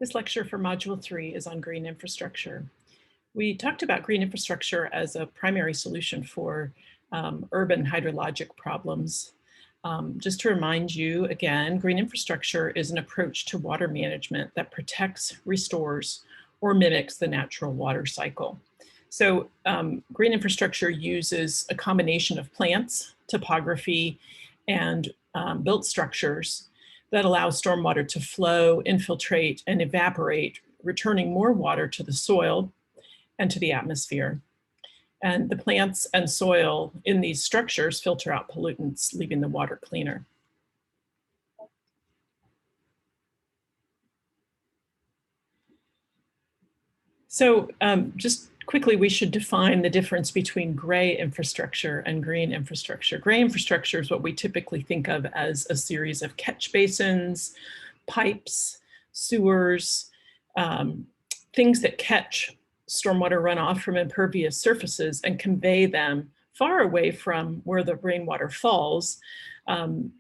This lecture for Module 3 is on green infrastructure. We talked about green infrastructure as a primary solution for urban hydrologic problems. Just to remind you again, green infrastructure is an approach to water management that protects, restores, or mimics the natural water cycle. So green infrastructure uses a combination of plants, topography, and built structures that allow stormwater to flow, infiltrate, and evaporate, returning more water to the soil and to the atmosphere. And the plants and soil in these structures filter out pollutants, leaving the water cleaner. So just quickly, we should define the difference between gray infrastructure and green infrastructure. Gray infrastructure is what we typically think of as a series of catch basins, pipes, sewers, things that catch stormwater runoff from impervious surfaces and convey them far away from where the rainwater falls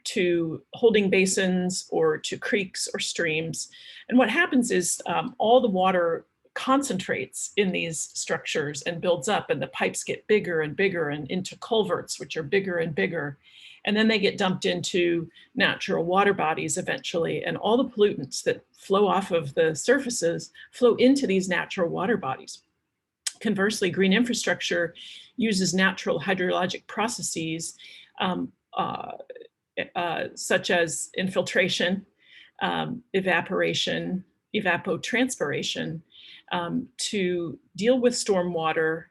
to holding basins or to creeks or streams. And what happens is all the water concentrates in these structures and builds up, and the pipes get bigger and bigger and into culverts, which are bigger and bigger. And then they get dumped into natural water bodies eventually, and all the pollutants that flow off of the surfaces flow into these natural water bodies. Conversely, green infrastructure uses natural hydrologic processes such as infiltration, evaporation, evapotranspiration, to deal with stormwater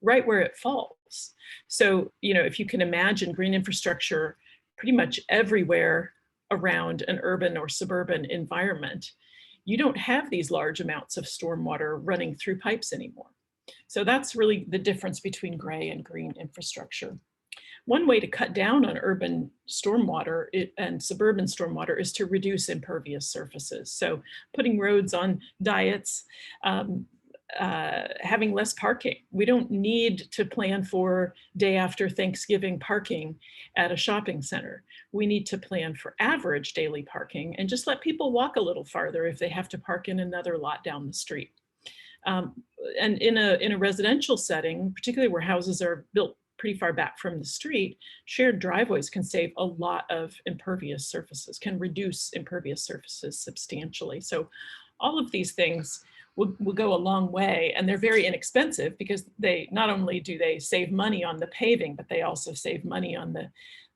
right where it falls. So, if you can imagine green infrastructure pretty much everywhere around an urban or suburban environment, you don't have these large amounts of stormwater running through pipes anymore. So that's really the difference between gray and green infrastructure. One way to cut down on urban stormwater and suburban stormwater is to reduce impervious surfaces. So putting roads on diets, having less parking. We don't need to plan for day after Thanksgiving parking at a shopping center. We need to plan for average daily parking and just let people walk a little farther if they have to park in another lot down the street. And in a residential setting, particularly where houses are built pretty far back from the street, shared driveways can save a lot of impervious surfaces, can reduce impervious surfaces substantially. So all of these things will go a long way, and they're very inexpensive because they not only do they save money on the paving, but they also save money on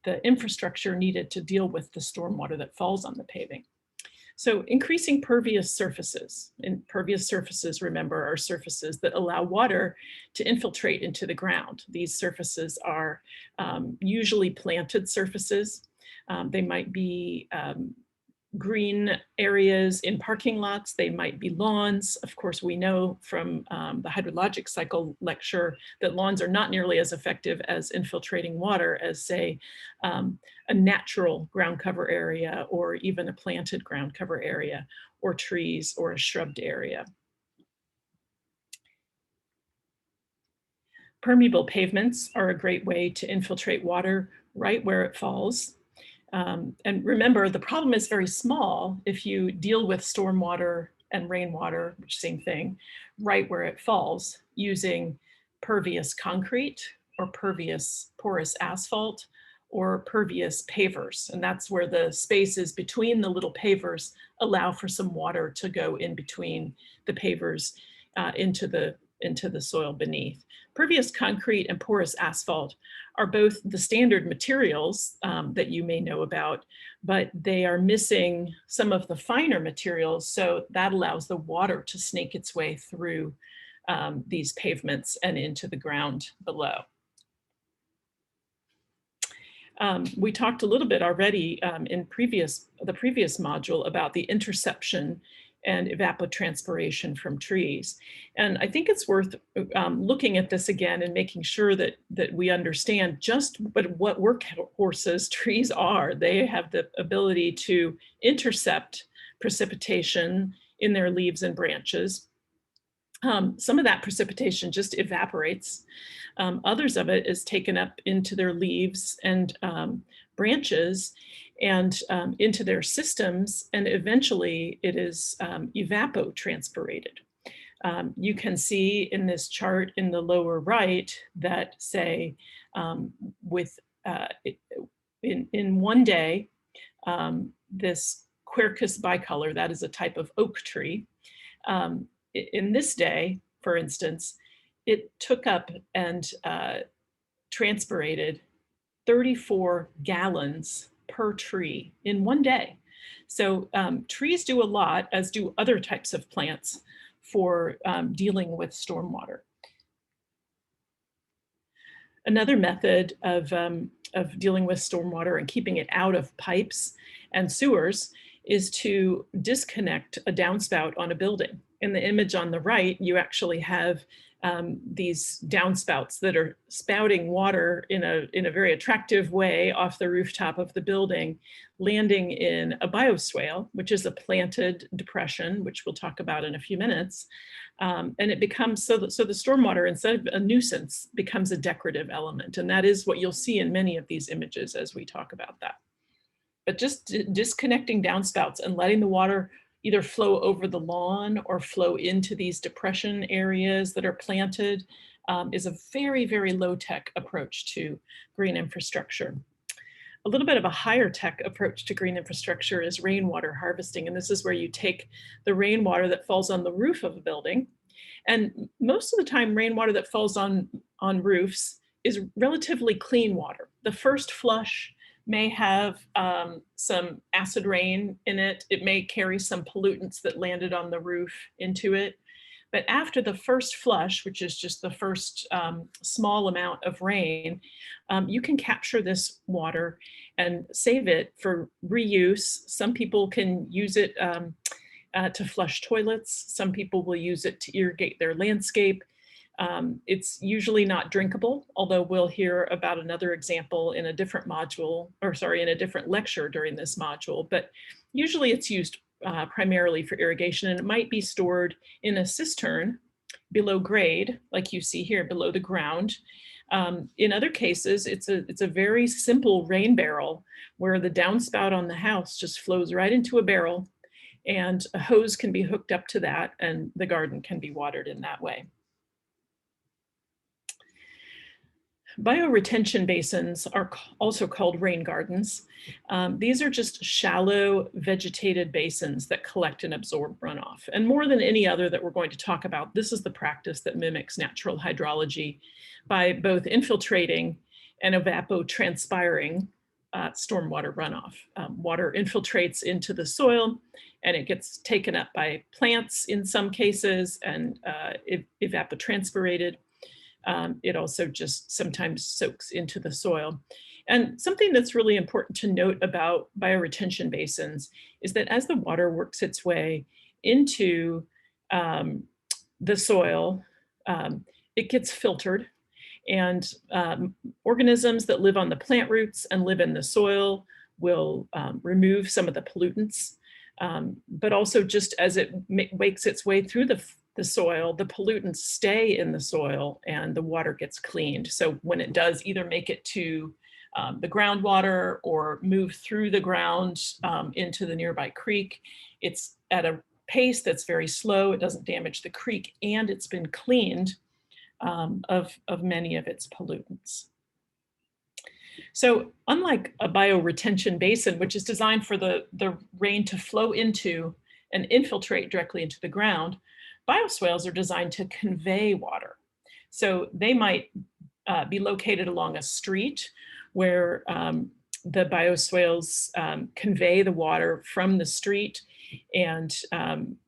the infrastructure needed to deal with the stormwater that falls on the paving. So increasing pervious surfaces. Impervious surfaces, remember, are surfaces that allow water to infiltrate into the ground. These surfaces are usually planted surfaces. They might be green areas in parking lots. They might be lawns. Of course, we know from the hydrologic cycle lecture that lawns are not nearly as effective as infiltrating water as, say, a natural ground cover area or even a planted ground cover area or trees or a shrubbed area. Permeable pavements are a great way to infiltrate water right where it falls. And remember, the problem is very small if you deal with stormwater and rainwater, which same thing, right where it falls, using pervious concrete or pervious porous asphalt or pervious pavers. And that's where the spaces between the little pavers allow for some water to go in between the pavers into the soil beneath. Pervious concrete and porous asphalt are both the standard materials that you may know about, but they are missing some of the finer materials, so that allows the water to snake its way through these pavements and into the ground below. We talked a little bit already in the previous module about the interception and evapotranspiration from trees. And I think it's worth looking at this again and making sure that we understand just what workhorses trees are. They have the ability to intercept precipitation in their leaves and branches. Some of that precipitation just evaporates. Others of it is taken up into their leaves and branches and into their systems, and eventually it is evapotranspirated. You can see in this chart in the lower right that, say, with in one day, this Quercus bicolor, that is a type of oak tree. In this day, for instance, it took up and transpirated 34 gallons per tree in one day. So trees do a lot, as do other types of plants, for dealing with stormwater. Another method of dealing with stormwater and keeping it out of pipes and sewers is to disconnect a downspout on a building. In the image on the right, you actually have these downspouts that are spouting water in a very attractive way off the rooftop of the building, landing in a bioswale, which is a planted depression, which we'll talk about in a few minutes. And it becomes, so the stormwater, instead of a nuisance, becomes a decorative element. And that is what you'll see in many of these images as we talk about that. But just disconnecting downspouts and letting the water either flow over the lawn or flow into these depression areas that are planted is a very, very low-tech approach to green infrastructure. A little bit of a higher tech approach to green infrastructure is rainwater harvesting. And this is where you take the rainwater that falls on the roof of a building. And most of the time, rainwater that falls on roofs is relatively clean water. The first flush may have some acid rain in it. It may carry some pollutants that landed on the roof into it. But after the first flush, which is just the first small amount of rain, you can capture this water and save it for reuse. Some people can use it to flush toilets. Some people will use it to irrigate their landscape. It's usually not drinkable, although we'll hear about another example in a different module, or sorry, in a different lecture during this module. But usually it's used primarily for irrigation, and it might be stored in a cistern below grade, like you see here, below the ground. In other cases, it's a very simple rain barrel where the downspout on the house just flows right into a barrel, and a hose can be hooked up to that, and the garden can be watered in that way. Bioretention basins are also called rain gardens. These are just shallow vegetated basins that collect and absorb runoff. And more than any other that we're going to talk about, this is the practice that mimics natural hydrology by both infiltrating and evapotranspiring stormwater runoff. Water infiltrates into the soil and it gets taken up by plants in some cases and evapotranspirated. It also just sometimes soaks into the soil. And something that's really important to note about bioretention basins is that as the water works its way into the soil, it gets filtered, and organisms that live on the plant roots and live in the soil will remove some of the pollutants. But also, just as it makes its way through the soil, the pollutants stay in the soil and the water gets cleaned. So when it does either make it to the groundwater or move through the ground into the nearby creek, it's at a pace that's very slow. It doesn't damage the creek, and it's been cleaned of many of its pollutants. So unlike a bioretention basin, which is designed for the rain to flow into and infiltrate directly into the ground, bioswales are designed to convey water. So they might be located along a street where the bioswales convey the water from the street and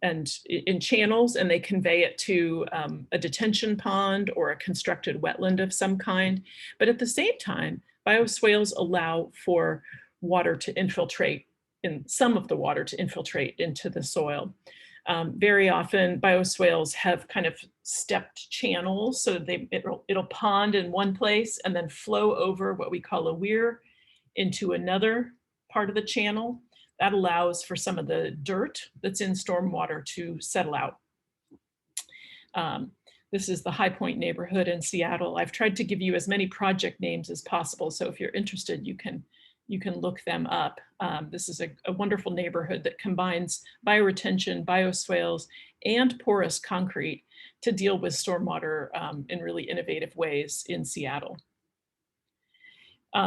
in channels, and they convey it to a detention pond or a constructed wetland of some kind. But at the same time, bioswales allow for water to infiltrate, in some of the water to infiltrate into the soil. Very often bioswales have kind of stepped channels, so it'll pond in one place and then flow over what we call a weir into another part of the channel. That allows for some of the dirt that's in stormwater to settle out. This is the High Point neighborhood in Seattle. I've tried to give you as many project names as possible, so if you're interested, you can You can look them up. This is a wonderful neighborhood that combines bioretention, bioswales, and porous concrete to deal with stormwater in really innovative ways in Seattle.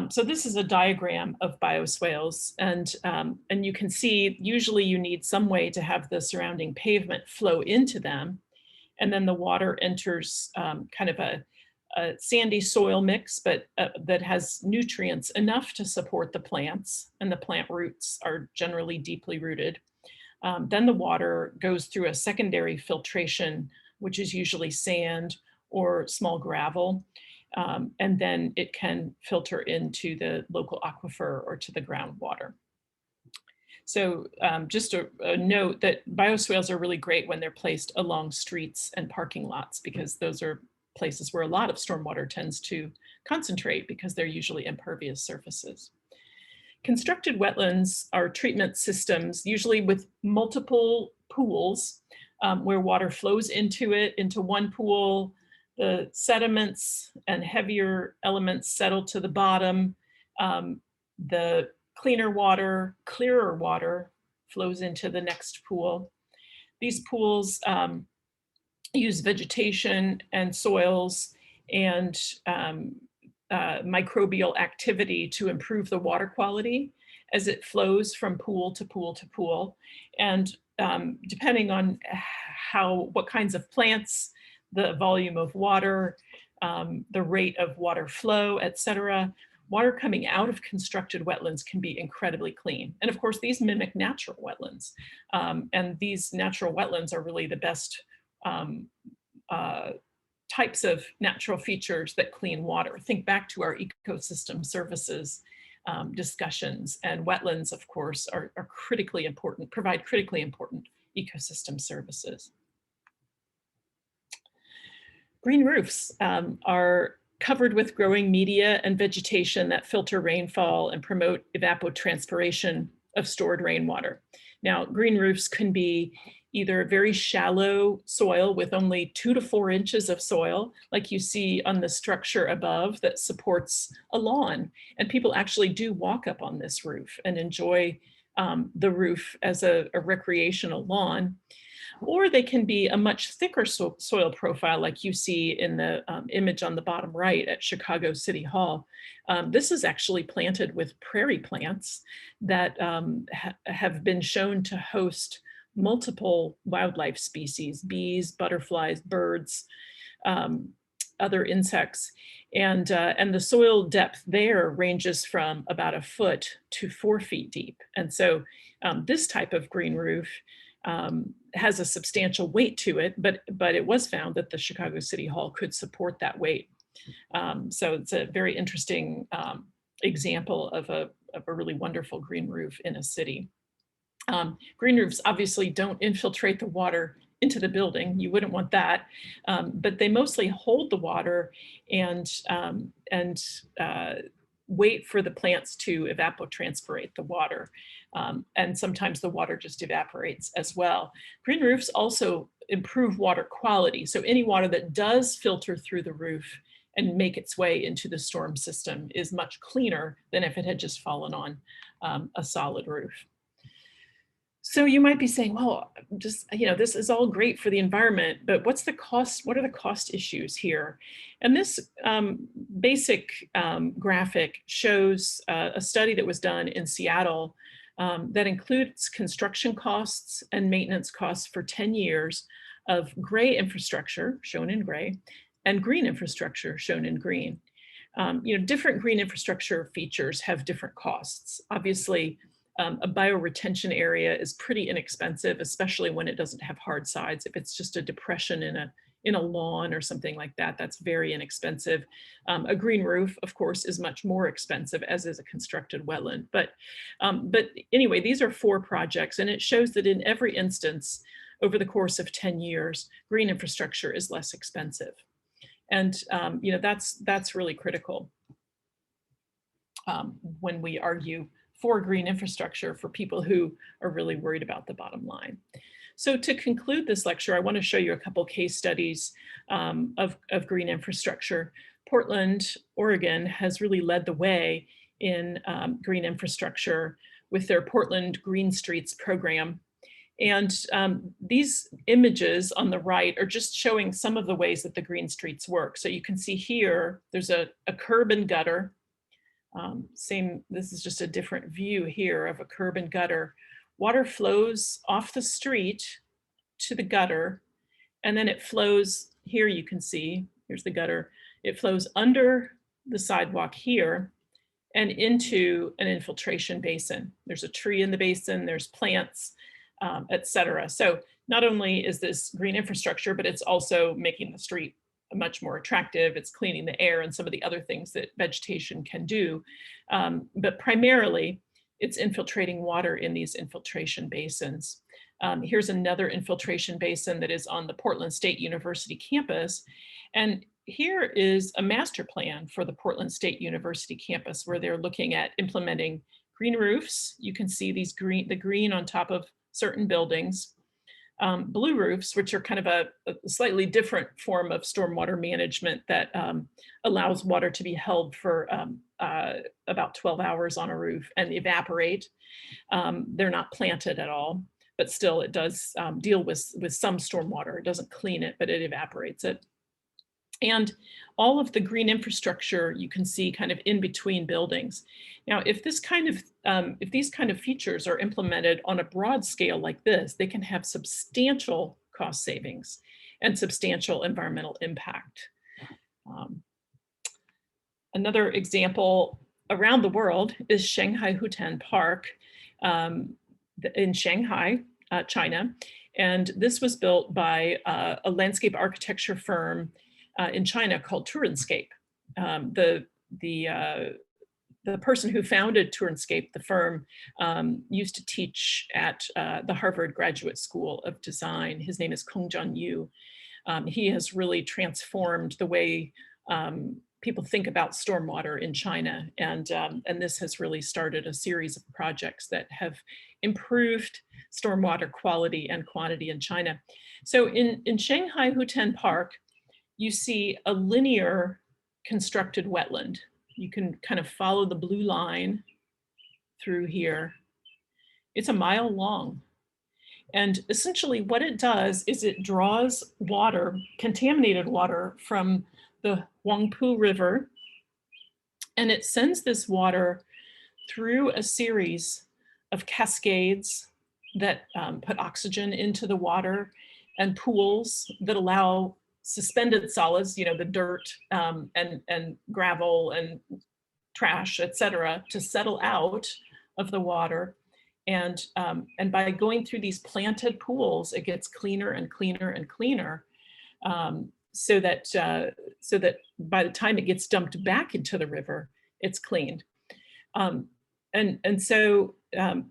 So this is a diagram of bioswales, and you can see usually you need some way to have the surrounding pavement flow into them, and then the water enters kind of a sandy soil mix, but that has nutrients enough to support the plants, and the plant roots are generally deeply rooted. Then the water goes through a secondary filtration, which is usually sand or small gravel, and then it can filter into the local aquifer or to the groundwater. So just a note that bioswales are really great when they're placed along streets and parking lots, because those are places where a lot of stormwater tends to concentrate because they're usually impervious surfaces. Constructed wetlands are treatment systems, usually with multiple pools where water flows into it, into one pool. The sediments and heavier elements settle to the bottom. The clearer water flows into the next pool. These pools use vegetation and soils and microbial activity to improve the water quality as it flows from pool to pool to pool. And depending on what kinds of plants, the volume of water, the rate of water flow, et cetera, water coming out of constructed wetlands can be incredibly clean. And of course, these mimic natural wetlands. And these natural wetlands are really the best types of natural features that clean water. Think back to our ecosystem services discussions, and wetlands, of course, are critically important, provide critically important ecosystem services. Green roofs are covered with growing media and vegetation that filter rainfall and promote evapotranspiration of stored rainwater. Now, green roofs can be either very shallow soil with only 2 to 4 inches of soil, like you see on the structure above that supports a lawn. And people actually do walk up on this roof and enjoy the roof as a recreational lawn. Or they can be a much thicker soil profile, like you see in the image on the bottom right at Chicago City Hall. This is actually planted with prairie plants that have been shown to host multiple wildlife species: bees, butterflies, birds, other insects. And the soil depth there ranges from about 1 foot to 4 feet deep. And so this type of green roof has a substantial weight to it, but it was found that the Chicago City Hall could support that weight. So it's a very interesting example of a really wonderful green roof in a city. Green roofs obviously don't infiltrate the water into the building. You wouldn't want that, but they mostly hold the water and wait for the plants to evapotranspirate the water. And sometimes the water just evaporates as well. Green roofs also improve water quality. So any water that does filter through the roof and make its way into the storm system is much cleaner than if it had just fallen on a solid roof. So you might be saying, well, just, this is all great for the environment, but what's the cost? What are the cost issues here? And this basic graphic shows a study that was done in Seattle that includes construction costs and maintenance costs for 10 years of gray infrastructure, shown in gray, and green infrastructure, shown in green. Different green infrastructure features have different costs. Obviously, a bioretention area is pretty inexpensive, especially when it doesn't have hard sides. If it's just a depression in a lawn or something like that, that's very inexpensive. A green roof, of course, is much more expensive, as is a constructed wetland. But anyway, these are 4 projects, and it shows that in every instance, over the course of 10 years, green infrastructure is less expensive. And that's really critical when we argue for green infrastructure for people who are really worried about the bottom line. So to conclude this lecture, I want to show you a couple case studies of green infrastructure. Portland, Oregon has really led the way in green infrastructure with their Portland Green Streets program. And these images on the right are just showing some of the ways that the green streets work. So you can see here, there's a curb and gutter. This is just a different view here of a curb and gutter. Water flows off the street to the gutter, and then it flows, here you can see, here's the gutter. It flows under the sidewalk here and into an infiltration basin. There's a tree in the basin, there's plants, et cetera. So not only is this green infrastructure, but it's also making the street much more attractive. It's cleaning the air and some of the other things that vegetation can do. But primarily, it's infiltrating water in these infiltration basins. Here's another infiltration basin that is on the Portland State University campus. And here is a master plan for the Portland State University campus where they're looking at implementing green roofs. You can see the green on top of certain buildings. Blue roofs, which are kind of a slightly different form of stormwater management that allows water to be held for about 12 hours on a roof and evaporate. They're not planted at all, but still it does deal with some stormwater. It doesn't clean it, but it evaporates it. And all of the green infrastructure you can see kind of in between buildings. Now, if these kind of features are implemented on a broad scale like this, they can have substantial cost savings and substantial environmental impact. Another example around the world is Shanghai Hutan Park in Shanghai, China. And this was built by a landscape architecture firm in China called Tourandscape. The person who founded Tourandscape, the firm, used to teach at the Harvard Graduate School of Design. His name is Kongjun Yu. He has really transformed the way people think about stormwater in China. And this has really started a series of projects that have improved stormwater quality and quantity in China. So in Shanghai Hutan Park, you see a linear constructed wetland. You can kind of follow the blue line through here. It's a mile long. And essentially what it does is it draws water, contaminated water from the Huangpu River, and it sends this water through a series of cascades that put oxygen into the water and pools that allow suspended solids, the dirt and gravel and trash, et cetera, to settle out of the water. And by going through these planted pools, it gets cleaner and cleaner and cleaner, so that by the time it gets dumped back into the river, it's cleaned. So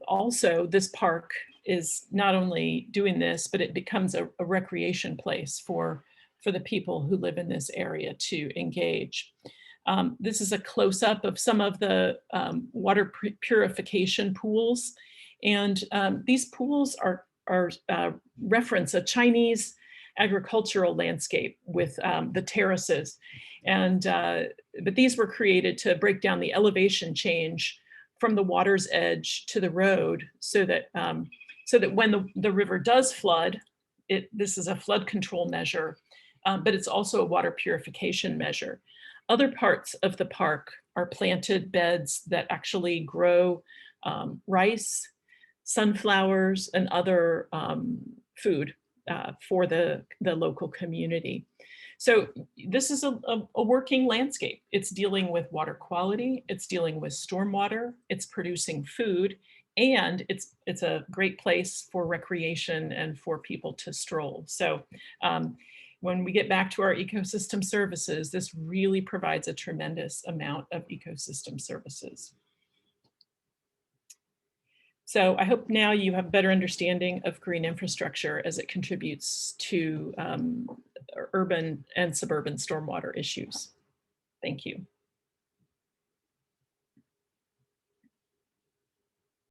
also this park is not only doing this, but it becomes a recreation place for the people who live in this area to engage. This is a close-up of some of the water purification pools. And these pools reference a Chinese agricultural landscape with the terraces. But these were created to break down the elevation change from the water's edge to the road so that when the river does flood, this is a flood control measure, but it's also a water purification measure. Other parts of the park are planted beds that actually grow rice, sunflowers, and other food for the local community. So this is a working landscape. It's dealing with water quality, it's dealing with stormwater, it's producing food, and it's a great place for recreation and for people to stroll. So when we get back to our ecosystem services, this really provides a tremendous amount of ecosystem services. So I hope now you have a better understanding of green infrastructure as it contributes to urban and suburban stormwater issues. Thank you.